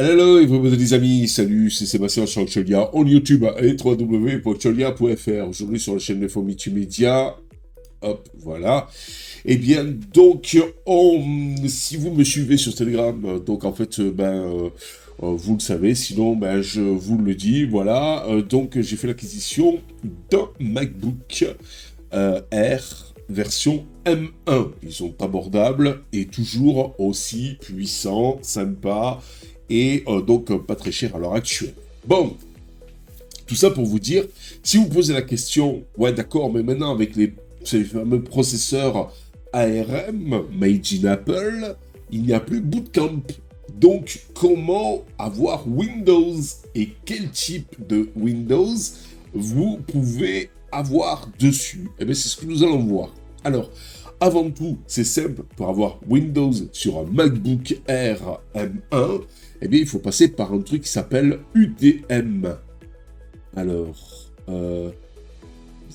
Hello, everybody les amis, salut, c'est Sébastien sur Actualia, en YouTube et www.actualia.fr. Aujourd'hui sur la chaîne Info Multimédia, hop, voilà. Et bien, donc, si vous me suivez sur Telegram, donc en fait, vous le savez, sinon, je vous le dis, voilà. Donc, j'ai fait l'acquisition d'un MacBook Air version M1. Ils sont abordables et toujours aussi puissants, sympas et donc pas très chers à l'heure actuelle. Bon, tout ça pour vous dire, si vous posez la question, ouais d'accord, mais maintenant avec ces fameux processeurs ARM, Made in Apple, il n'y a plus Bootcamp. Donc, comment avoir Windows et quel type de Windows vous pouvez avoir dessus? Eh bien, c'est ce que nous allons voir. Alors, avant tout, c'est simple, pour avoir Windows sur un MacBook Air M1, eh bien, il faut passer par un truc qui s'appelle UTM. Alors,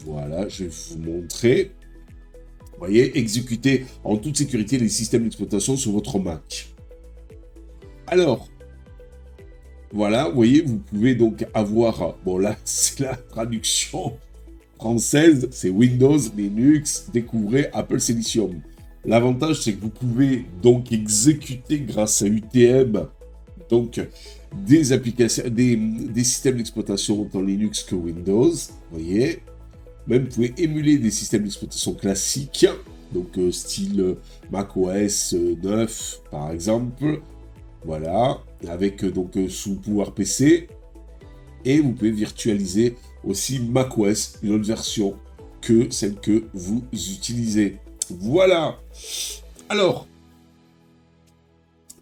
voilà, je vais vous montrer. Vous voyez, exécuter en toute sécurité les systèmes d'exploitation sur votre Mac. Alors, voilà, vous voyez, vous pouvez donc avoir, bon là, c'est la traduction française, c'est Windows, Linux, découvrez Apple Silicium. L'avantage, c'est que vous pouvez donc exécuter grâce à UTM, donc des applications, des systèmes d'exploitation autant Linux que Windows, vous voyez. Même vous pouvez émuler des systèmes d'exploitation classiques, donc style macOS 9 par exemple, voilà, avec donc sous PowerPC, et vous pouvez virtualiser aussi macOS, une autre version que celle que vous utilisez. Voilà. Alors,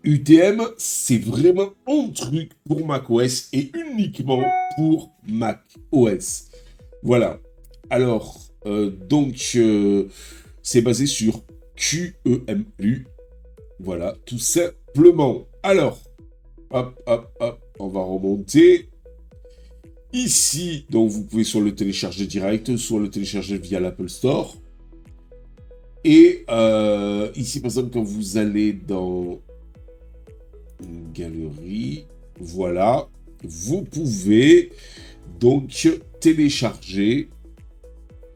UTM, c'est vraiment un truc pour macOS et uniquement pour macOS. Voilà. Alors, c'est basé sur QEMU. Voilà, tout simplement. Alors, hop, on va remonter. Ici, donc vous pouvez soit le télécharger direct, soit le télécharger via l'Apple Store. Et ici, par exemple, quand vous allez dans une galerie, voilà, vous pouvez donc télécharger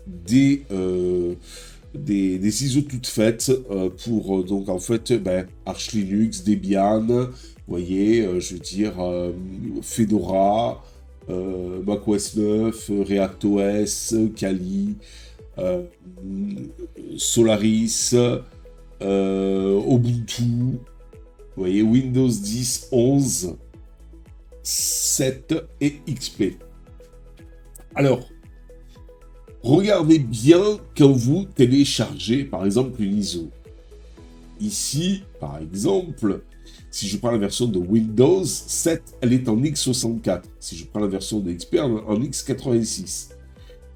des ISO toutes faites pour donc en fait Arch Linux, Debian, vous voyez, je veux dire Fedora, macOS 9, ReactOS, Kali, Solaris, Ubuntu, vous voyez, Windows 10, 11, 7 et XP. Alors, regardez bien quand vous téléchargez, par exemple, une ISO. Ici, par exemple, si je prends la version de Windows 7, elle est en x64. Si je prends la version de XP, en x86.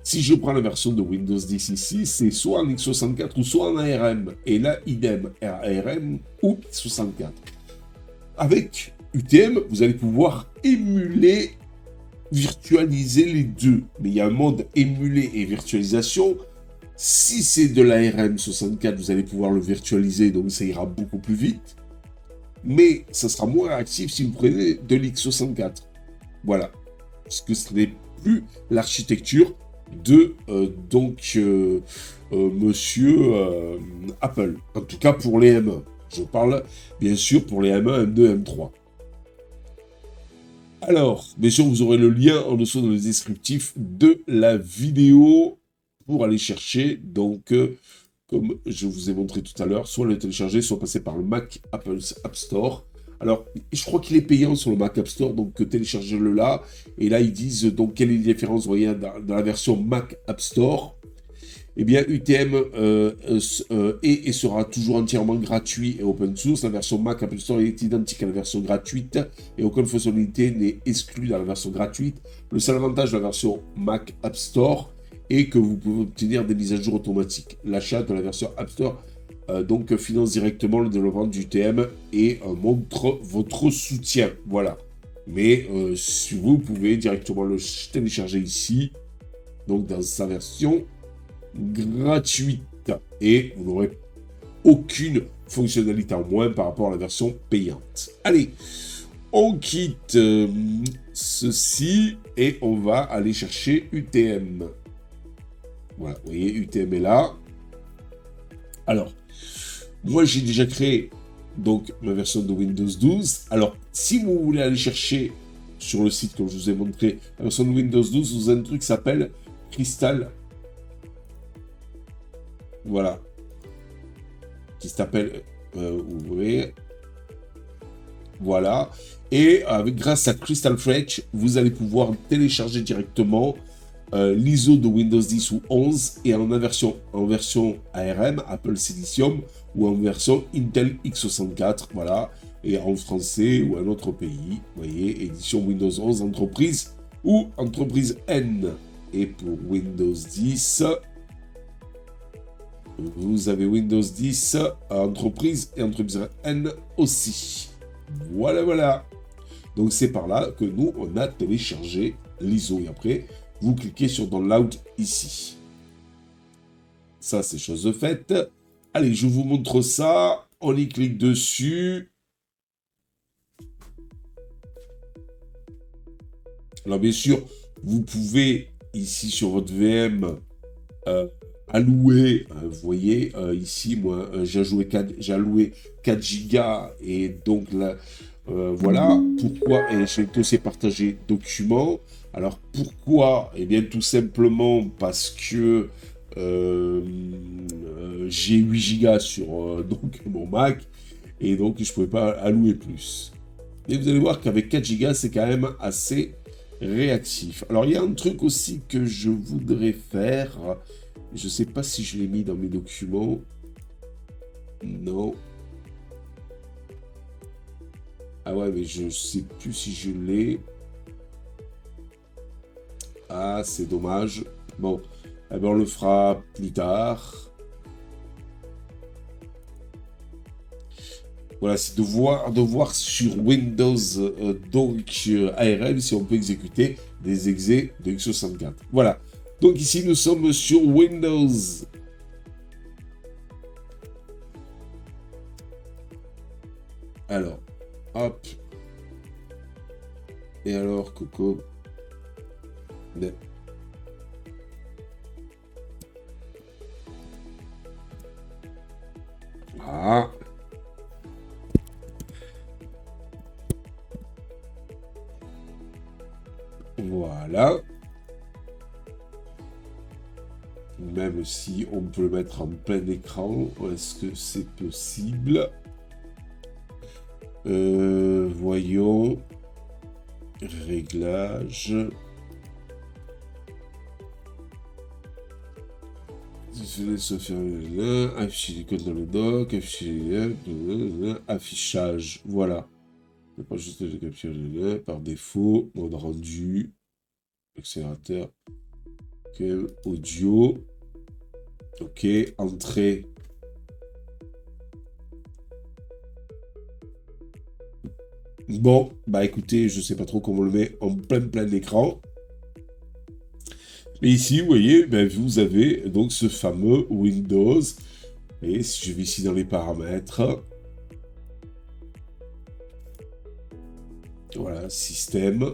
Si je prends la version de Windows 10 ici, c'est soit en x64 ou soit en ARM. Et là, idem, ARM ou x64. Avec UTM, vous allez pouvoir émuler, virtualiser les deux. Mais il y a un mode émulé et virtualisation. Si c'est de l'ARM 64, vous allez pouvoir le virtualiser, donc ça ira beaucoup plus vite. Mais ça sera moins réactif si vous prenez de l'X64. Voilà. Parce que ce n'est plus l'architecture de monsieur Apple. En tout cas pour les M1. Je parle bien sûr pour les M1, M2, M3. Alors, bien sûr, vous aurez le lien en dessous dans le descriptif de la vidéo pour aller chercher, donc, comme je vous ai montré tout à l'heure, soit le télécharger, soit passer par le Mac Apple App Store. Alors, je crois qu'il est payant sur le Mac App Store, donc téléchargez-le là. Et là, ils disent donc quelle est la différence, vous voyez, dans la version Mac App Store. Eh bien, UTM est et sera toujours entièrement gratuit et open source. La version Mac Apple Store est identique à la version gratuite et aucune fonctionnalité n'est exclue dans la version gratuite. Le seul avantage de la version Mac App Store est que vous pouvez obtenir des mises à jour automatiques. L'achat de la version App Store donc finance directement le développement du UTM et montre votre soutien. Voilà. Mais si vous pouvez directement le télécharger ici, donc dans sa version gratuite, et vous n'aurez aucune fonctionnalité en moins par rapport à la version payante. Allez, On quitte ceci et on va aller chercher UTM. Voilà, vous voyez, UTM est là. Alors, moi j'ai déjà créé donc ma version de Windows 12. Alors, si vous voulez aller chercher sur le site, comme je vous ai montré, la version de Windows 12, vous avez un truc qui s'appelle Crystal. Voilà. Qui s'appelle ouvrir. Voilà. Et grâce à Crystal Fetch, vous allez pouvoir télécharger directement l'ISO de Windows 10 ou 11 et en version ARM, Apple Silicium, ou en version Intel x64, voilà, et en français ou un autre pays, vous voyez, édition Windows 11 entreprise ou entreprise N. Et pour Windows 10, vous avez Windows 10 entreprise et entreprise N aussi. Voilà, voilà. Donc c'est par là que nous, on a téléchargé l'ISO. Et après, vous cliquez sur Download ici. Ça, c'est chose de faite. Allez, je vous montre ça. On y clique dessus. Alors, bien sûr, vous pouvez, ici, sur votre VM, allouer, vous voyez, ici, moi, j'ai alloué 4 gigas. Et donc, là, voilà. Pourquoi? Et j'ai aussi partagé document. Alors, pourquoi? Eh bien, tout simplement parce que j'ai 8 gigas sur donc, mon Mac, et donc je ne pouvais pas allouer plus. Et vous allez voir qu'avec 4 gigas, c'est quand même assez réactif. Alors, il y a un truc aussi que je voudrais faire. Je ne sais pas si je l'ai mis dans mes documents. Non. Ah ouais, mais je ne sais plus si je l'ai. Ah, c'est dommage. Bon, eh ben on le fera plus tard. Voilà, c'est de voir sur Windows, ARM, si on peut exécuter des exés de x64. Voilà. Donc ici, nous sommes sur Windows. Alors, hop. Et alors, Coco. Ah. Voilà. Même si on peut le mettre en plein écran, est-ce que c'est possible? Voyons. Réglages. Afficher les codes dans le doc, affichage, voilà. Pas juste de capture par défaut, mode rendu, accélérateur, audio, ok, entrée. Bon, bah écoutez, je sais pas trop comment on le met en plein écran. Et ici, vous voyez, ben, vous avez donc ce fameux Windows. Et si je vais ici dans les paramètres, voilà, système,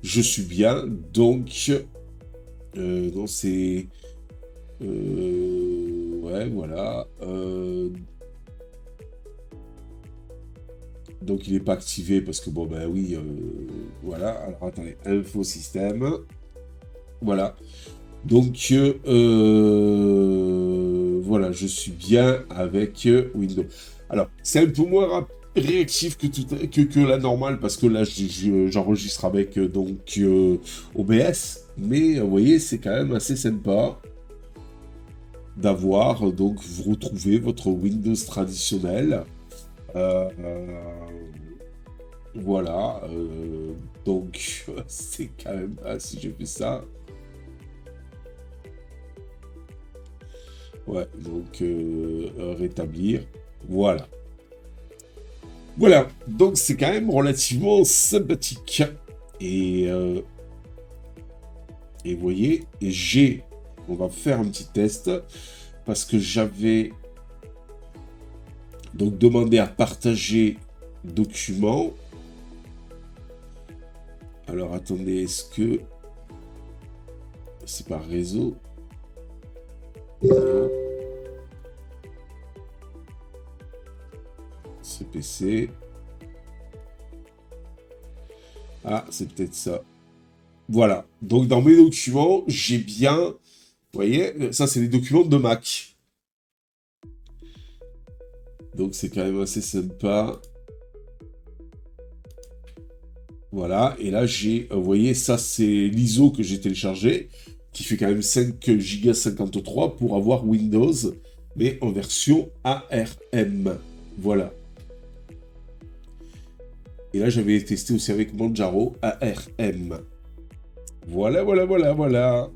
je suis bien, donc, non, c'est, ouais, voilà, donc il n'est pas activé parce que, bon, ben oui, voilà, alors attendez, info système. Voilà. Donc, voilà, je suis bien avec Windows. Alors, c'est un peu moins réactif que la normale, parce que là, j'enregistre avec donc OBS. Mais, vous voyez, c'est quand même assez sympa d'avoir, donc, vous retrouvez votre Windows traditionnel. Voilà. Donc, c'est quand même... Ah, si je fais ça... Ouais, donc rétablir, voilà. Voilà, donc c'est quand même relativement sympathique. Et vous voyez, on va faire un petit test, parce que j'avais donc demandé à partager document. Alors, attendez, est-ce que... C'est par réseau? Non. C'est PC. Ah, c'est peut-être ça. Voilà. Donc, dans mes documents, j'ai bien... Vous voyez, ça, c'est les documents de Mac. Donc, c'est quand même assez sympa. Voilà. Et là, j'ai... Vous voyez, ça, c'est l'ISO que j'ai téléchargé, qui fait quand même 5 Go 53 pour avoir Windows, mais en version ARM. Voilà. Et là, j'avais testé aussi avec Manjaro ARM. Voilà, voilà, voilà, voilà.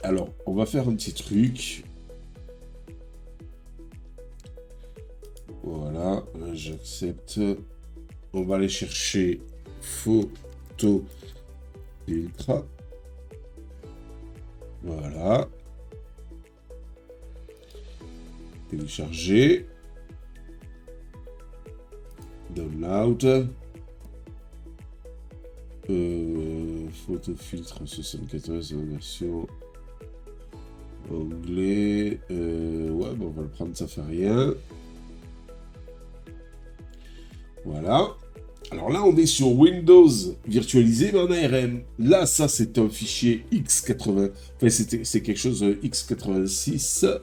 Alors, on va faire un petit truc. Voilà, j'accepte. On va aller chercher photo filtre. Voilà. Télécharger. Download. Photo filtre 74 en version anglais. Ouais, bon, on va le prendre, ça fait rien. Voilà. Alors là, on est sur Windows virtualisé, mais en ARM. Là, ça, c'est un fichier x80. Enfin, c'est quelque chose x86.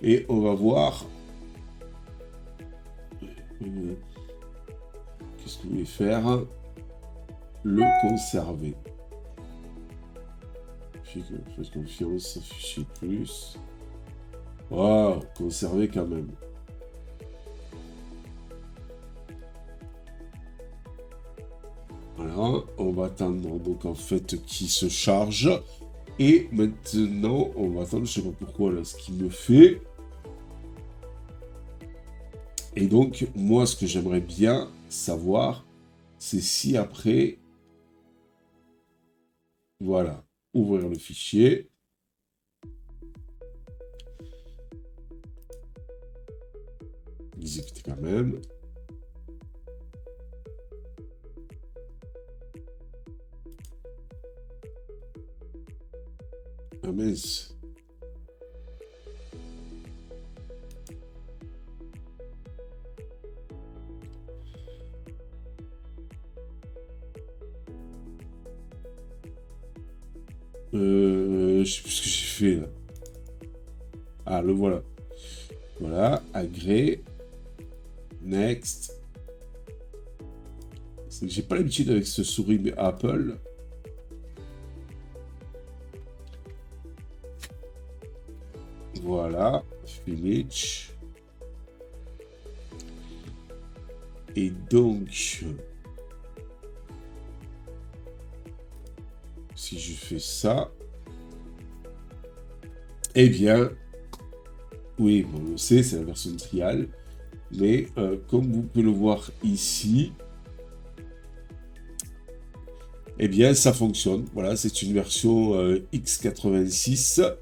Et on va voir... Qu'est-ce que vous voulez faire? Le conserver. Faites confiance, fichier plus. Oh, conserver quand même. Voilà, on va attendre donc en fait qu'il se charge. Et maintenant, on va attendre, je sais pas pourquoi là, ce qu'il me fait. Et donc, moi, ce que j'aimerais bien savoir, c'est si après, voilà, ouvrir le fichier. Exécuter quand même. Ah mince. Je sais plus ce que j'ai fait là. Ah, le voilà. Voilà, agrée. Next. J'ai pas l'habitude avec ce souris mais Apple. Voilà, finish. Et donc, si je fais ça, eh bien, oui, bon, on le sait, c'est la version trial, mais comme vous pouvez le voir ici, eh bien, ça fonctionne. Voilà, c'est une version x86.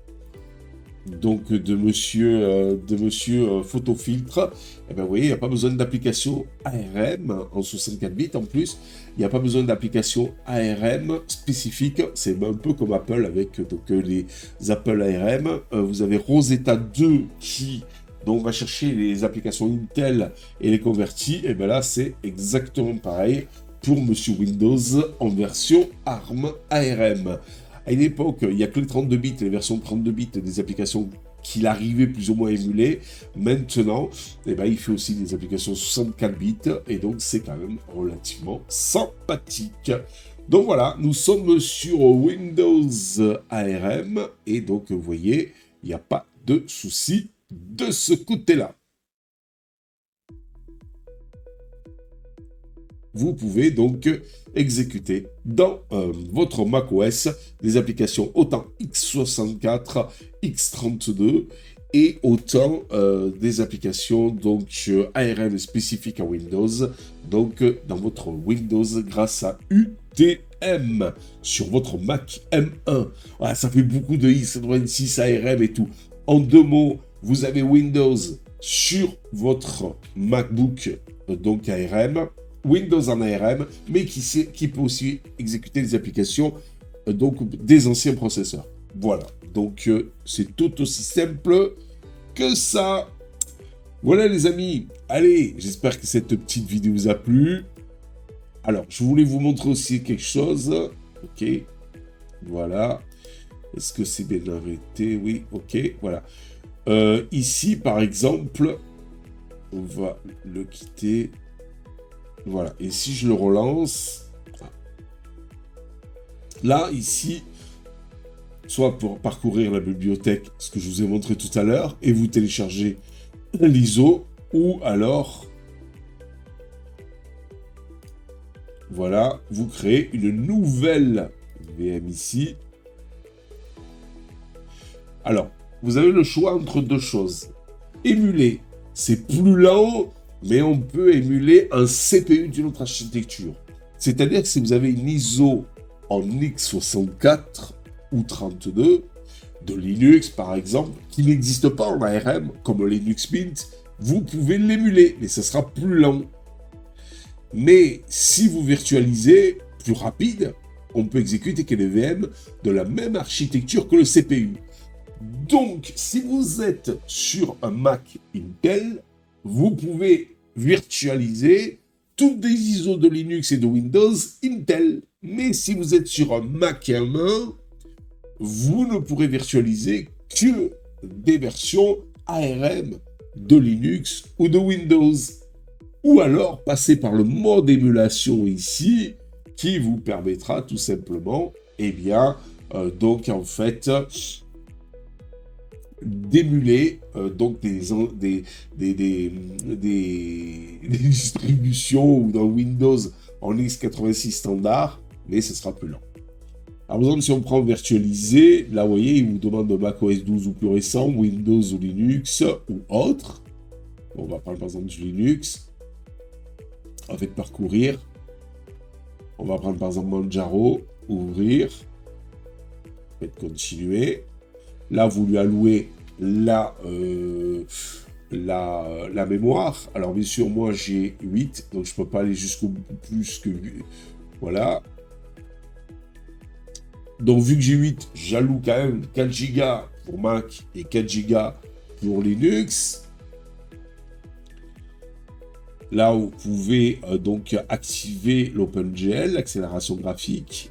Donc de monsieur Photofiltre, eh ben, vous voyez, il n'y a pas besoin d'application ARM en 64 bits en plus. Il n'y a pas besoin d'application ARM spécifique. C'est un peu comme Apple avec donc, les Apple ARM. Vous avez Rosetta 2 qui donc, va chercher les applications Intel et les convertit. Et bien là, c'est exactement pareil pour monsieur Windows en version ARM. À une époque, il n'y a que les 32 bits, les versions 32 bits des applications qu'il arrivait plus ou moins à émuler. Maintenant, eh ben, il fait aussi des applications 64 bits, et donc c'est quand même relativement sympathique. Donc voilà, nous sommes sur Windows ARM, et donc vous voyez, il n'y a pas de souci de ce côté-là. Vous pouvez donc exécuter dans votre macOS des applications autant x64, x32 et autant des applications donc ARM spécifiques à Windows, donc dans votre Windows grâce à UTM sur votre Mac M1. Voilà, ça fait beaucoup de x86 ARM et tout. En deux mots, vous avez Windows sur votre MacBook, donc ARM, Windows en ARM, mais qui peut aussi exécuter les applications donc des anciens processeurs. Voilà, donc c'est tout aussi simple que ça. Voilà les amis, allez, j'espère que cette petite vidéo vous a plu. Alors, je voulais vous montrer aussi quelque chose. Ok, voilà. Est-ce que c'est bien arrêté? Oui, ok, voilà. Ici, par exemple, on va le quitter. Voilà, et si je le relance, là, ici, soit pour parcourir la bibliothèque, ce que je vous ai montré tout à l'heure, et vous téléchargez l'ISO, ou alors, voilà, vous créez une nouvelle VM ici. Alors, vous avez le choix entre deux choses. Émuler, c'est plus lent, mais on peut émuler un CPU d'une autre architecture. C'est-à-dire que si vous avez une ISO en x64 ou 32, de Linux par exemple, qui n'existe pas en ARM, comme Linux Mint, vous pouvez l'émuler, mais ça sera plus lent. Mais si vous virtualisez plus rapide, on peut exécuter que les VM de la même architecture que le CPU. Donc, si vous êtes sur un Mac Intel, vous pouvez virtualiser toutes les ISO de Linux et de Windows Intel. Mais si vous êtes sur un Mac M1, vous ne pourrez virtualiser que des versions ARM de Linux ou de Windows. Ou alors passer par le mode émulation ici, qui vous permettra tout simplement, donc en fait, d'émuler donc des distributions ou dans Windows en x86 standard, mais ce sera plus lent. Alors, par exemple, si on prend virtualiser, là, vous voyez, il vous demande macOS 12 ou plus récent, Windows ou Linux ou autre. On va prendre par exemple du Linux. On va parcourir. On va prendre par exemple Manjaro, ouvrir. Faites continuer. Là, vous lui allouez la mémoire. Alors, bien sûr, moi, j'ai 8, donc je ne peux pas aller jusqu'au plus que 8. Voilà. Donc, vu que j'ai 8, j'alloue quand même 4 Go pour Mac et 4 Go pour Linux. Là, vous pouvez donc activer l'OpenGL, l'accélération graphique.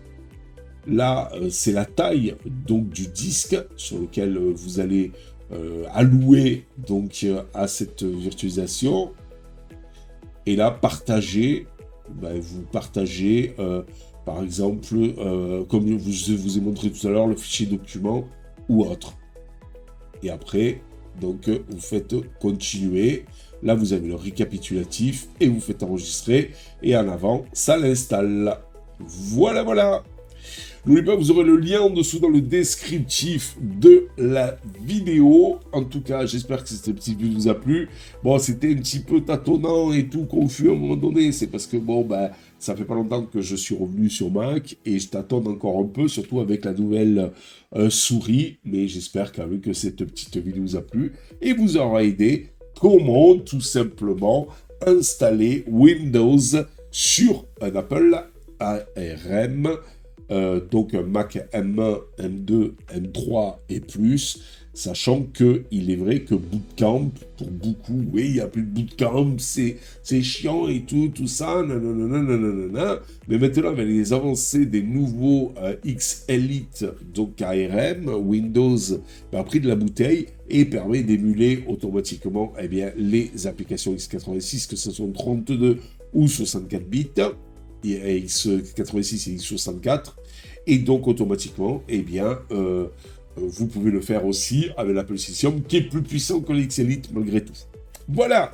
Là, c'est la taille donc du disque sur lequel vous allez allouer donc à cette virtualisation. Et là, partager, vous partagez par exemple, comme je vous ai montré tout à l'heure, le fichier document ou autre. Et après, donc vous faites continuer. Là, vous avez le récapitulatif et vous faites enregistrer. Et en avant, ça l'installe. Voilà, voilà. N'oubliez pas, vous aurez le lien en dessous dans le descriptif de la vidéo. En tout cas, j'espère que cette petite vidéo vous a plu. Bon, c'était un petit peu tâtonnant et tout, confus à un moment donné. C'est parce que, ça fait pas longtemps que je suis revenu sur Mac et je tâtonne encore un peu, surtout avec la nouvelle souris. Mais j'espère quand même que cette petite vidéo vous a plu et vous aura aidé comment, tout simplement, installer Windows sur un Apple ARM. Donc un Mac M1, M2, M3 et plus, sachant que il est vrai que Bootcamp, pour beaucoup, oui, il n'y a plus de Bootcamp, c'est chiant et tout ça, nanana. Mais maintenant, avec les avancées des nouveaux X Elite, donc ARM, Windows a pris de la bouteille et permet d'émuler automatiquement les applications x86, que ce sont 32 ou 64 bits, x86 et x64, et donc automatiquement, vous pouvez le faire aussi avec l'Apple System, qui est plus puissant que l'X Elite malgré tout. Voilà.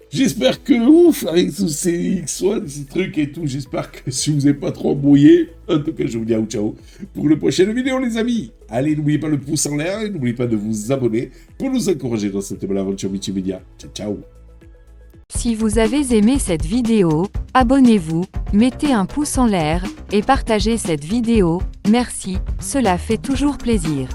J'espère que, avec tous ces X1, ces trucs et tout, j'espère que si vous n'êtes pas trop embrouillé, en tout cas, je vous dis ciao pour la prochaine vidéo, les amis. Allez, n'oubliez pas le pouce en l'air et n'oubliez pas de vous abonner pour nous encourager dans cette belle aventure multimédia. Ciao, ciao. Si vous avez aimé cette vidéo, abonnez-vous, mettez un pouce en l'air et partagez cette vidéo. Merci, cela fait toujours plaisir.